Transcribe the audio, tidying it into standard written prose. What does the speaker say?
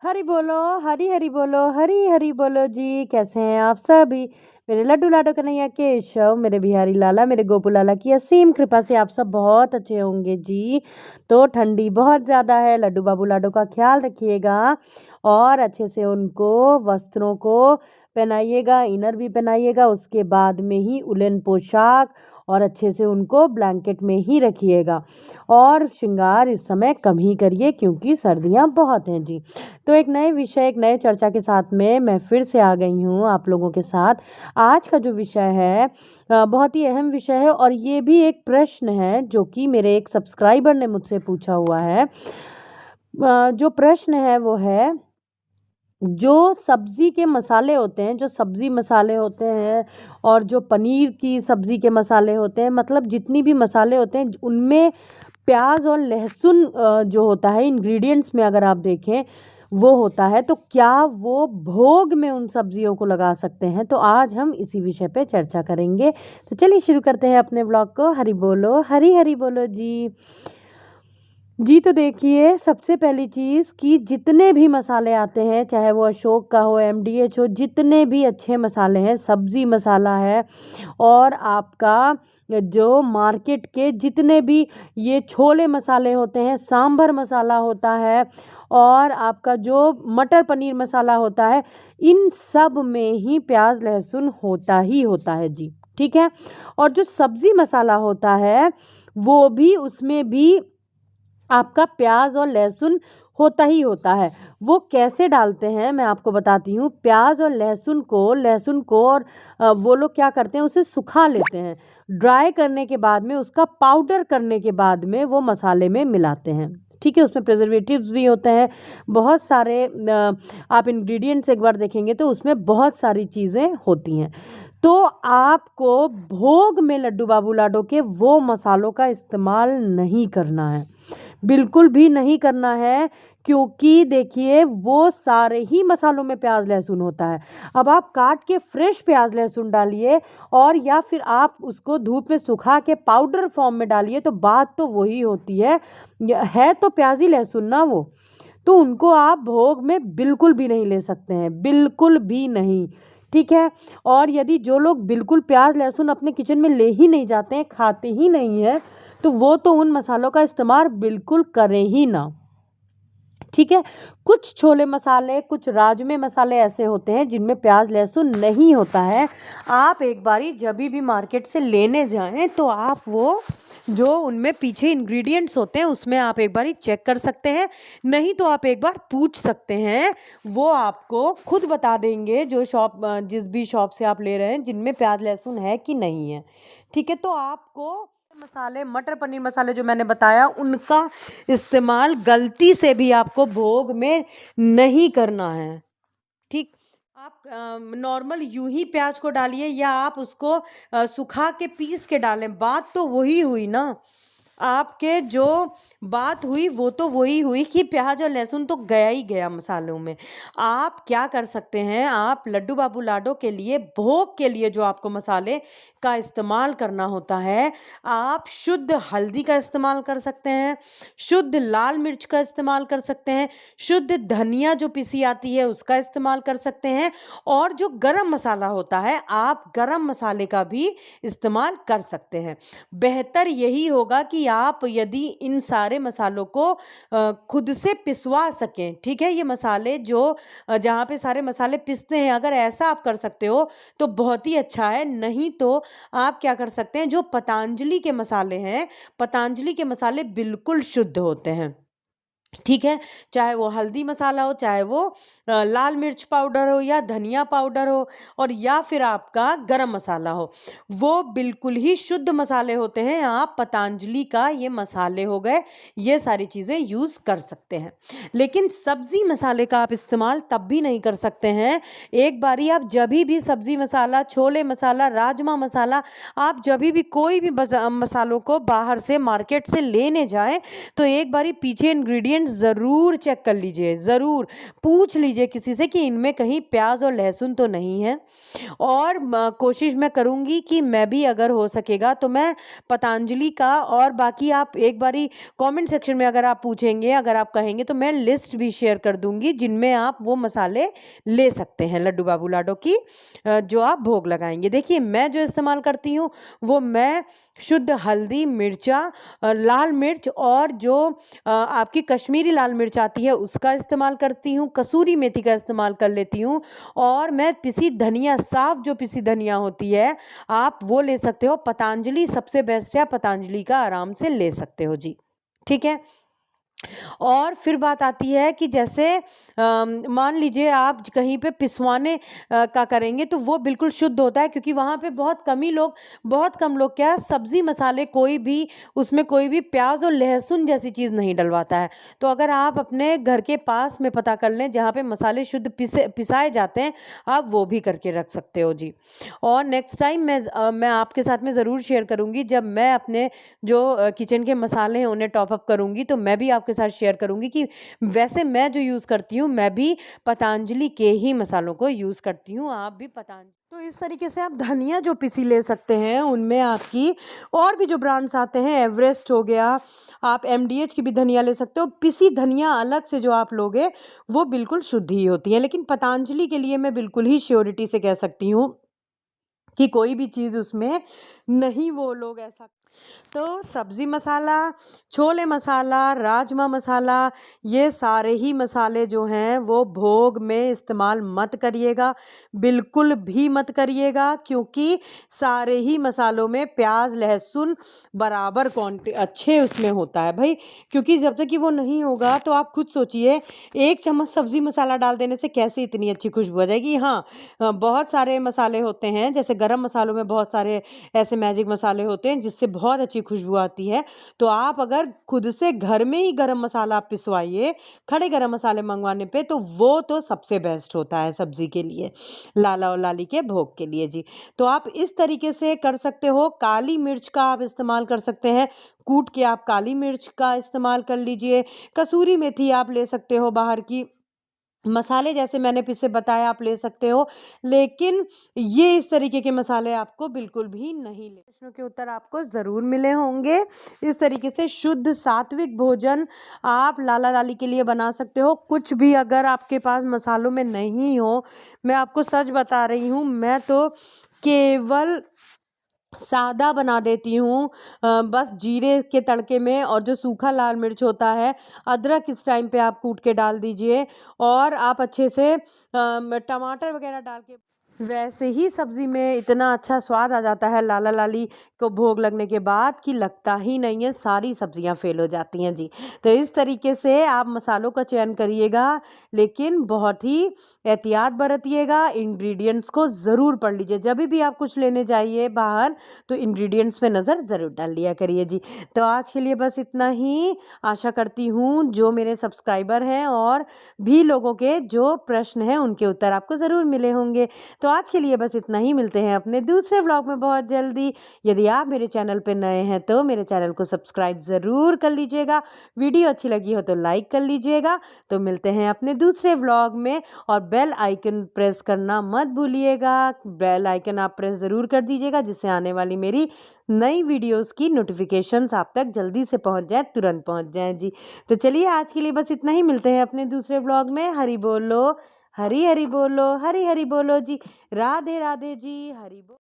हरि बोलो, हरि हरि बोलो, हरि हरि बोलो जी। कैसे हैं आप सभी? मेरे लड्डू लाडो कन्हैया केशव, मेरे बिहारी लाला, मेरे गोपू लाला की असीम कृपा से आप सब बहुत अच्छे होंगे जी। तो ठंडी बहुत ज़्यादा है, लड्डू बाबू लाडो का ख्याल रखिएगा और अच्छे से उनको वस्त्रों को पहनाइएगा, इनर भी पहनाइएगा, उसके बाद में ही उलन पोशाक और अच्छे से उनको ब्लैंकेट में ही रखिएगा और श्रृंगार इस समय कम ही करिए क्योंकि सर्दियाँ बहुत हैं जी। तो एक नए विषय, एक नए चर्चा के साथ में मैं फिर से आ गई हूँ आप लोगों के साथ। आज का जो विषय है बहुत ही अहम विषय है और ये भी एक प्रश्न है जो कि मेरे एक सब्सक्राइबर ने मुझसे पूछा हुआ है। जो प्रश्न है वो है, जो सब्ज़ी के मसाले होते हैं, जो सब्ज़ी मसाले होते हैं और जो पनीर की सब्ज़ी के मसाले होते हैं, मतलब जितनी भी मसाले होते हैं उनमें प्याज और लहसुन जो होता है इंग्रेडिएंट्स में अगर आप देखें वो होता है, तो क्या वो भोग में उन सब्जियों को लगा सकते हैं? तो आज हम इसी विषय पे चर्चा करेंगे। तो चलिए शुरू करते हैं अपने ब्लॉग को। हरि बोलो, हरि हरि बोलो जी। जी, तो देखिए सबसे पहली चीज़ कि जितने भी मसाले आते हैं, चाहे वो अशोक का हो, एमडीएच हो, जितने भी अच्छे मसाले हैं, सब्ज़ी मसाला है और आपका जो मार्केट के जितने भी ये छोले मसाले होते हैं, सांभर मसाला होता है और आपका जो मटर पनीर मसाला होता है, इन सब में ही प्याज़ लहसुन होता ही होता है जी, ठीक है? और जो सब्ज़ी मसाला होता है, वो भी उसमें भी आपका प्याज और लहसुन होता ही होता है। वो कैसे डालते हैं मैं आपको बताती हूँ। प्याज और लहसुन को और वो लोग क्या करते हैं, उसे सुखा लेते हैं। ड्राई करने के बाद में, उसका पाउडर करने के बाद में वो मसाले में मिलाते हैं, ठीक है? उसमें प्रिजर्वेटिव्स भी होते हैं, बहुत सारे आप इंग्रेडिएंट्स एक बार देखेंगे तो उसमें बहुत सारी चीज़ें होती हैं। तो आपको भोग में लड्डू बाबू लाडो के वो मसालों का इस्तेमाल नहीं करना है, बिल्कुल भी नहीं करना है, क्योंकि देखिए वो सारे ही मसालों में प्याज लहसुन होता है। अब आप काट के फ्रेश प्याज लहसुन डालिए और या फिर आप उसको धूप में सुखा के पाउडर फॉर्म में डालिए, तो बात तो वही होती है तो प्याज ही लहसुन ना वो। तो उनको आप भोग में बिल्कुल भी नहीं ले सकते हैं, बिल्कुल भी नहीं, ठीक है? और यदि जो लोग बिल्कुल प्याज लहसुन अपने किचन में ले ही नहीं जाते हैं, खाते ही नहीं हैं, तो वो तो उन मसालों का इस्तेमाल बिल्कुल करें ही ना, ठीक है? कुछ छोले मसाले, कुछ राजमे मसाले ऐसे होते हैं जिनमें प्याज लहसुन नहीं होता है। आप एक बारी जभी भी मार्केट से लेने जाएं तो आप वो जो उनमें पीछे इंग्रेडिएंट्स होते हैं उसमें आप एक बारी चेक कर सकते हैं, नहीं तो आप एक बार पूछ सकते हैं। वो आपको खुद बता देंगे, जो जिस भी शॉप से आप ले रहे हैं, जिनमें प्याज लहसुन है कि नहीं है, ठीक है? तो आपको मसाले, मटर पनीर मसाले जो मैंने बताया, उनका इस्तेमाल गलती से भी आपको भोग में नहीं करना है, ठीक? आप नॉर्मल यूं ही प्याज को डालिए या आप उसको सुखा के पीस के डालें, बात तो वही हुई ना। आपके जो बात हुई वो तो वही हुई कि प्याज और लहसुन तो गया ही गया मसालों में। आप क्या कर सकते हैं, आप लड्डू बाबू लाडो के लिए, भोग के लिए जो आपको मसाले का इस्तेमाल करना होता है, आप शुद्ध हल्दी का इस्तेमाल कर सकते हैं, शुद्ध लाल मिर्च का इस्तेमाल कर सकते हैं, शुद्ध धनिया जो पिसी आती है उसका इस्तेमाल कर सकते हैं और जो गरम मसाला होता है, आप गरम मसाले का भी इस्तेमाल कर सकते हैं। बेहतर यही होगा कि आप यदि इन सारे मसालों को खुद से पिसवा सकें, ठीक है? ये मसाले जो जहाँ पे सारे मसाले पिसते हैं, अगर ऐसा आप कर सकते हो तो बहुत ही अच्छा है। नहीं तो आप क्या कर सकते हैं, जो पतंजलि के मसाले हैं, पतंजलि के मसाले बिल्कुल शुद्ध होते हैं, ठीक है? चाहे वो हल्दी मसाला हो, चाहे वो लाल मिर्च पाउडर हो या धनिया पाउडर हो और या फिर आपका गरम मसाला हो, वो बिल्कुल ही शुद्ध मसाले होते हैं। आप पतंजलि का ये मसाले हो गए, ये सारी चीज़ें यूज़ कर सकते हैं। लेकिन सब्ज़ी मसाले का आप इस्तेमाल तब भी नहीं कर सकते हैं। एक बारी आप जभी भी सब्ज़ी मसाला, छोले मसाला, राजमा मसाला, आप जभी भी कोई भी मसालों को बाहर से मार्केट से लेने जाएँ, तो एक बारी पीछे इंग्रेडिएंट्स इंग्रेडिएंट्स ज़रूर चेक कर लीजिए, ज़रूर पूछ लीजिए किसी से कि इनमें कहीं प्याज और लहसुन तो नहीं है। और कोशिश मैं करूँगी कि मैं भी अगर हो सकेगा तो मैं पतंजलि का, और बाकी आप एक बारी कमेंट सेक्शन में अगर आप पूछेंगे, अगर आप कहेंगे तो मैं लिस्ट भी शेयर कर दूँगी जिनमें आप वो मसाले ले सकते हैं लड्डू बाबू लाडो की, जो आप भोग लगाएँगे। देखिए मैं जो इस्तेमाल करती हूँ वो मैं शुद्ध हल्दी, मिर्चा, लाल मिर्च और जो आपकी कश्मीरी लाल मिर्च आती है उसका इस्तेमाल करती हूँ, कसूरी मेथी का इस्तेमाल कर लेती हूँ, और मैं पिसी धनिया, साफ जो पिसी धनिया होती है आप वो ले सकते हो। पतंजलि सबसे बेस्ट है, पतंजलि का आराम से ले सकते हो जी, ठीक है। और फिर बात आती है कि जैसे मान लीजिए आप कहीं पे पिसवाने का करेंगे तो वो बिल्कुल शुद्ध होता है, क्योंकि वहाँ पे बहुत कम लोग क्या सब्जी मसाले कोई भी उसमें कोई भी प्याज और लहसुन जैसी चीज़ नहीं डलवाता है। तो अगर आप अपने घर के पास में पता कर लें जहाँ पे मसाले शुद्ध पिसाए जाते हैं, आप वो भी करके रख सकते हो जी। और नेक्स्ट टाइम मैं आपके साथ में ज़रूर शेयर करूँगी जब मैं अपने जो किचन के मसाले हैं उन्हें टॉप अप करूँगी, तो मैं भी आपके साथ शेयर करूँगी कि वैसे मैं जो यूज़ करती हूँ मैं भी पतंजलि के ही मसालों को यूज़ करती हूँ, आप भी पतंजलि। तो इस तरीके से आप धनिया जो पिसी ले सकते हैं उनमें आपकी और भी जो ब्रांड्स आते हैं, एवरेस्ट हो गया, आप एमडीएच की भी धनिया ले सकते हो। पिसी धनिया अलग से जो आप लोगे वो बिल्कुल शुद्ध ही होती है, लेकिन पतंजलि के लिए मैं बिल्कुल ही श्योरिटी से कह सकती हूँ कि कोई भी चीज़ उसमें नहीं वो लोग ऐसा। तो सब्ज़ी मसाला, छोले मसाला, राजमा मसाला, ये सारे ही मसाले जो हैं वो भोग में इस्तेमाल मत करिएगा, बिल्कुल भी मत करिएगा, क्योंकि सारे ही मसालों में प्याज, लहसुन बराबर अच्छे उसमें होता है भाई। क्योंकि जब तक कि वो नहीं होगा तो आप खुद सोचिए, 1 चम्मच सब्ज़ी मसाला डाल देने से कैसे इतनी अच्छी खुशबू आ जाएगी। हाँ, बहुत सारे मसाले होते हैं, जैसे गरम मसालों में बहुत सारे ऐसे मैजिक मसाले होते हैं जिससे बहुत अच्छी खुशबू आती है। तो आप अगर खुद से घर में ही गरम मसाला आप पिसवाइए, खड़े गरम मसाले मंगवाने पे, तो वो तो सबसे बेस्ट होता है सब्ज़ी के लिए, लाला और लाली के भोग के लिए जी। तो आप इस तरीके से कर सकते हो। काली मिर्च का आप इस्तेमाल कर सकते हैं, कूट के आप काली मिर्च का इस्तेमाल कर लीजिए। कसूरी मेथी आप ले सकते हो बाहर की। मसाले जैसे मैंने पीछे बताया आप ले सकते हो, लेकिन ये इस तरीके के मसाले आपको बिल्कुल भी नहीं ले। प्रश्नों के उत्तर आपको ज़रूर मिले होंगे। इस तरीके से शुद्ध सात्विक भोजन आप लाला लाली के लिए बना सकते हो। कुछ भी अगर आपके पास मसालों में नहीं हो, मैं आपको सच बता रही हूँ, मैं तो केवल सादा बना देती हूँ, बस जीरे के तड़के में, और जो सूखा लाल मिर्च होता है, अदरक इस टाइम पे आप कूट के डाल दीजिए, और आप अच्छे से टमाटर वगैरह डाल के वैसे ही सब्ज़ी में इतना अच्छा स्वाद आ जाता है लाला लाली को भोग लगने के बाद कि लगता ही नहीं है, सारी सब्जियां फेल हो जाती हैं जी। तो इस तरीके से आप मसालों का चयन करिएगा, लेकिन बहुत ही एहतियात बरतिएगा। इंग्रेडिएंट्स को ज़रूर पढ़ लीजिए, जब भी आप कुछ लेने जाइए बाहर तो इंग्रेडिएंट्स पे नज़र ज़रूर डाल लिया करिए जी। तो आज के लिए बस इतना ही। आशा करती हूँ जो मेरे सब्सक्राइबर हैं और भी लोगों के जो प्रश्न हैं उनके उत्तर आपको ज़रूर मिले होंगे। तो आज के लिए बस इतना ही। मिलते हैं अपने दूसरे व्लॉग में बहुत जल्दी। यदि आप मेरे चैनल पर नए हैं तो मेरे चैनल को सब्सक्राइब ज़रूर कर लीजिएगा। वीडियो अच्छी लगी हो तो लाइक कर लीजिएगा। तो मिलते हैं अपने दूसरे व्लॉग में, और बेल आइकन प्रेस करना मत भूलिएगा। बेल आइकन आप प्रेस ज़रूर कर दीजिएगा, जिससे आने वाली मेरी नई वीडियोस की नोटिफिकेशंस आप तक जल्दी से पहुंच जाए, तुरंत पहुंच जाए जी। तो चलिए आज के लिए बस इतना ही। मिलते हैं अपने दूसरे व्लॉग में। हरि बोलो, हरी हरी बोलो, हरी हरी बोलो जी। राधे राधे जी, हरि बोल।